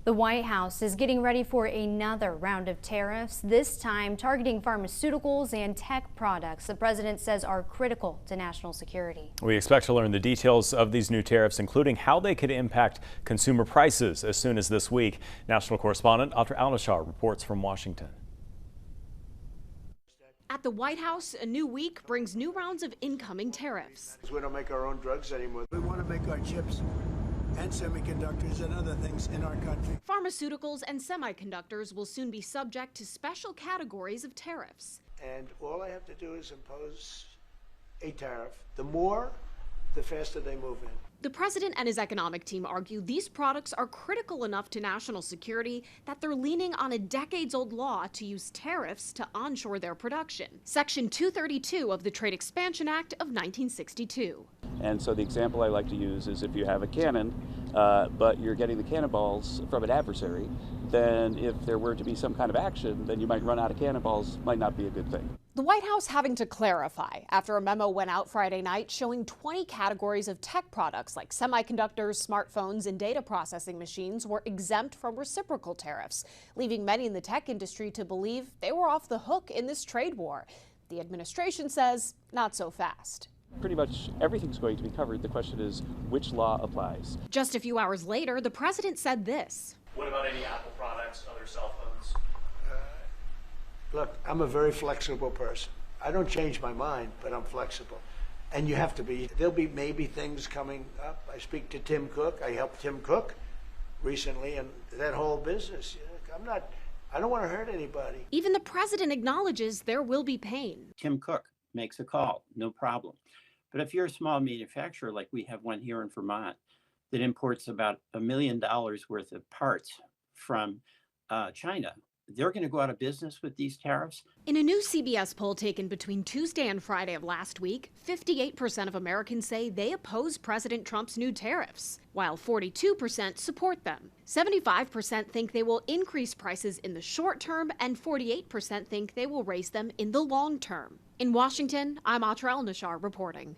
The White House is getting ready for another round of tariffs, this time targeting pharmaceuticals and tech products the president says are critical to national security. We expect to learn the details of these new tariffs, including how they could impact consumer prices as soon as this week. National correspondent Audrey Alnashar reports from Washington. At the White House, a new week brings new rounds of incoming tariffs. We don't make our own drugs anymore. We want to make our chips and semiconductors and other things in our country. Pharmaceuticals and semiconductors will soon be subject to special categories of tariffs. And all I have to do is impose a tariff. The more, the faster they move in. The president and his economic team argue these products are critical enough to national security that they're leaning on a decades-old law to use tariffs to onshore their production. Section 232 of the Trade Expansion Act of 1962. And so the example I like to use is if you have a cannon, but you're getting the cannonballs from an adversary, then if there were to be some kind of action, then you might run out of cannonballs, might not be a good thing. The White House having to clarify after a memo went out Friday night showing 20 categories of tech products like semiconductors, smartphones, and data processing machines were exempt from reciprocal tariffs, leaving many in the tech industry to believe they were off the hook in this trade war. The administration says not so fast. Pretty much everything's going to be covered. The question is which law applies. Just a few hours later, the president said this. What about any Apple products, other cell phones? Look, I'm a very flexible person. I don't change my mind, but I'm flexible. And you have to be. There'll be maybe things coming up. I speak to Tim Cook. I helped Tim Cook recently, and that whole business. I don't want to hurt anybody. Even the president acknowledges there will be pain. Tim Cook makes a call, no problem. But if you're a small manufacturer, like we have one here in Vermont, that imports about $1 million worth of parts from China, they're going to go out of business with these tariffs. In a new CBS poll taken between Tuesday and Friday of last week, 58% of Americans say they oppose President Trump's new tariffs, while 42% support them. 75% think they will increase prices in the short term, and 48% think they will raise them in the long term. In Washington, I'm Audrey Alnashar reporting.